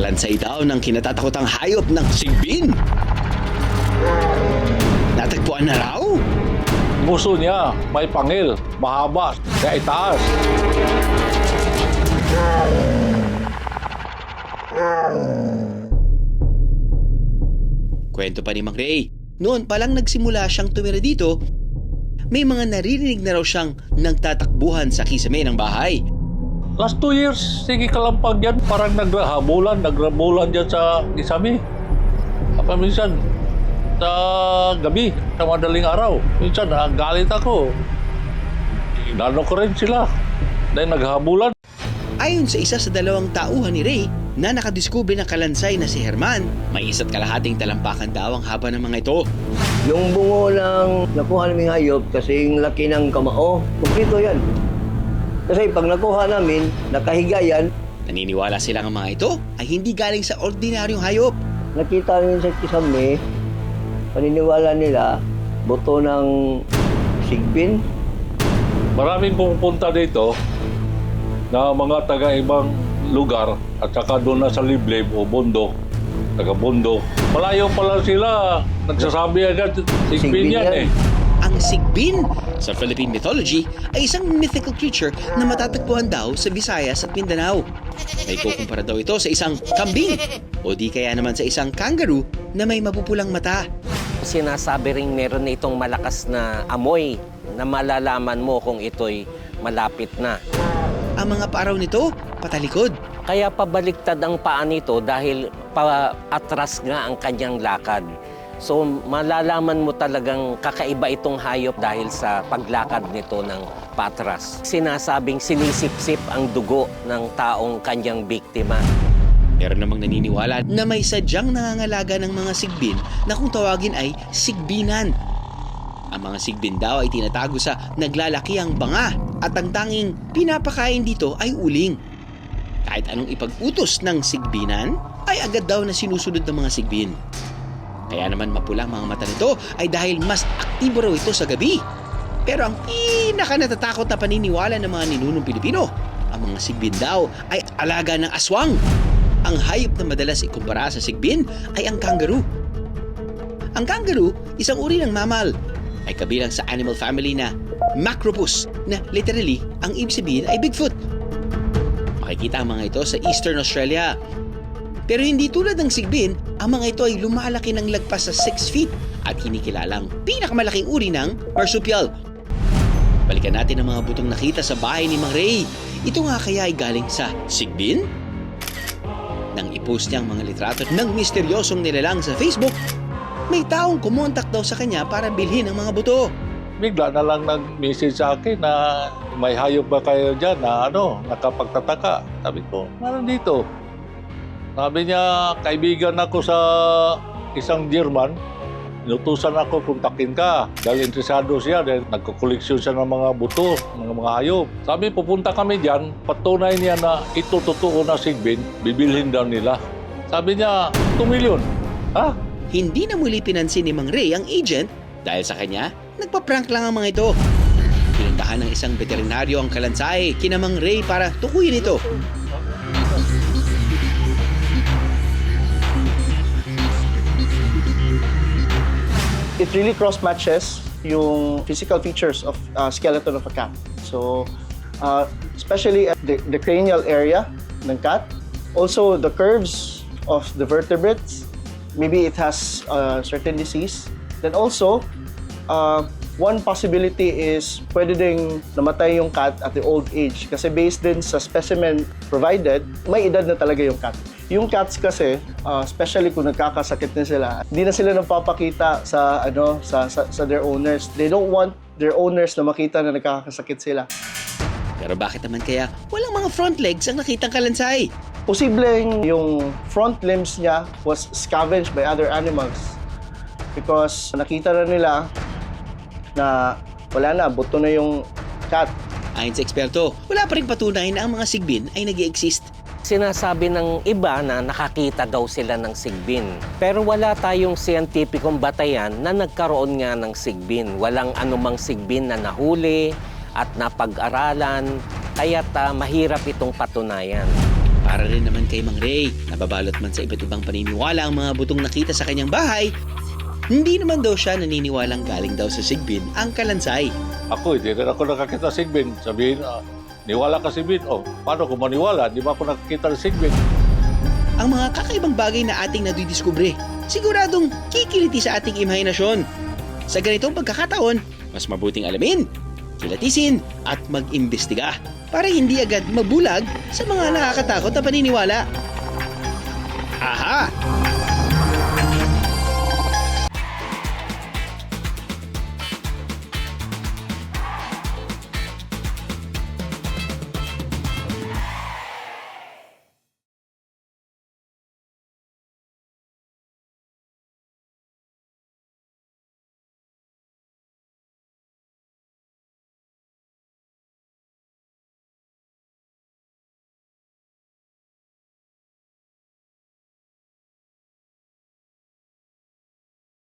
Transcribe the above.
Kalansay daw ng kinatatakotang hayop ng sigbin. Natagpuan na raw? Puso niya may pangil, mahaba, kaya itaas. Kwento pa ni Mang Ray, noon palang nagsimula siyang tumira dito, may mga naririnig na raw siyang nagtatakbuhan sa kisame ng bahay. Last 2 years, sige kalampag yan. Parang nagrabulan dyan sa isami. Apa minsan, sa gabi, sa madaling araw. Minsan, galit ako. Inano ko rin sila. Dahil naghabulan. Ayon sa isa sa dalawang tauhan ni Ray na nakadiskubre ng kalansay na si Herman, may isa't kalahating talampakan daw ang haba ng mga ito. Yung bungo ng nakuha naming hayop kasing laki ng kamao, kumplito yan. Kasi pag nakuha namin, nakahiga yan. Naniniwala silang ang mga ito ay hindi galing sa ordinaryong hayop. Nakita namin sa kisame, paniniwala nila, buto ng sigbin. Maraming pumupunta dito na mga taga-ibang lugar at saka doon na sa liblib o bundok, taga-bundok. Malayo pala sila. Nagsasabi agad, sigbin yan eh. Ang sigbin sa Philippine mythology ay isang mythical creature na matatagpuan daw sa Visayas at Mindanao. May kukumpara daw ito sa isang kambing o di kaya naman sa isang kangaroo na may mapupulang mata. Sinasabi ring meron na itong malakas na amoy na malalaman mo kung ito'y malapit na. Ang mga paaraw nito, patalikod. Kaya pabaliktad ang paa nito dahil paatras nga ang kanyang lakad. So malalaman mo talagang kakaiba itong hayop dahil sa paglakad nito ng patras. Sinasabing sinisip-sip ang dugo ng taong kanyang biktima. Meron namang naniniwala na may sadyang nangangalaga ng mga sigbin na kung tawagin ay sigbinan. Ang mga sigbin daw ay tinatago sa naglalaki ang banga at ang tanging pinapakain dito ay uling. Kahit anong ipag-utos ng sigbinan ay agad daw na sinusunod ng mga sigbin. Kaya naman mapulang mga mata nito ay dahil mas aktibo raw ito sa gabi. Pero ang pinaka-natatakot na paniniwala ng mga ninunong Pilipino, ang mga sigbin daw ay alaga ng aswang. Ang hayop na madalas ikumpara sa sigbin ay ang kangaroo. Ang kangaroo, isang uri ng mammal, ay kabilang sa animal family na Macropus, na literally ang ibig sabihin ay Bigfoot. Makikita ang mga ito sa Eastern Australia. Pero hindi tulad ng sigbin, ang mga ito ay lumalaki ng lagpas sa 6 feet at kinikilalang pinakamalaking uri ng marsupial. Balikan natin ang mga butong nakita sa bahay ni Mang Ray. Ito nga kaya ay galing sa sigbin? Nang i-post niya ang mga litrato ng misteryosong nilalang sa Facebook, may taong kumontak daw sa kanya para bilhin ang mga buto. Bigla na lang nag-message sa akin na may hayop ba kayo dyan na nakapagtataka. Sabi ko, meron dito. Sabi niya, kaibigan ako sa isang German. Inutusan ako, kontakin ka. Dahil interesado siya, dahil nagkukoleksyon siya ng mga buto, mga hayop. Sabi, pupunta kami dyan, patunay niya na ito totoo na sigbin, bibilhin daw nila. Sabi niya, 2 million. Ha? Hindi na muli pinansin ni Mang Ray ang agent dahil sa kanya, nagpa-prank lang ang mga ito. Pinuntahan ng isang veterinaryo ang kalansay kina Mang Ray para tukuyin ito. It really cross-matches yung physical features of skeleton of a cat. So, especially at the cranial area ng cat. Also, the curves of the vertebrates. Maybe it has a certain disease. Then also, one possibility is pwede ding namatay yung cat at the old age. Kasi based din sa specimen provided, may edad na talaga yung cat. Yung cats kasi, especially kung nagkakasakit na sila, hindi na sila nagpapakita sa their owners. They don't want their owners na makita na nagkakasakit sila. Pero bakit naman kaya walang mga front legs ang nakitang kalansay? Posibleng yung front limbs niya was scavenged by other animals because nakita na nila na wala na, buto na yung cat. Ayon sa eksperto, wala pa rin patunay na ang mga sigbin ay nag-i-exist. Sinasabi ng iba na nakakita daw sila ng sigbin. Pero wala tayong siyentipikong batayan na nagkaroon nga ng sigbin. Walang anumang sigbin na nahuli at napag-aralan, kaya't mahirap itong patunayan. Para rin naman kay Mang Ray, nababalot man sa iba't ibang paniniwala ang mga butong nakita sa kanyang bahay, hindi naman daw siya naniniwalang galing daw sa Sigbin ang kalansay. Ako, hindi rin ako nakakita ng Sigbin. Sabihin, niwala ka Sigbin. Oh, paano kung maniwala? Di ba ako nakakita ng Sigbin? Ang mga kakaibang bagay na ating nadidiskubre, siguradong kikiliti sa ating imahinasyon. Sa ganitong pagkakataon, mas mabuting alamin, kilatisin at mag-imbestiga para hindi agad mabulag sa mga nakakatakot na paniniwala. Aha!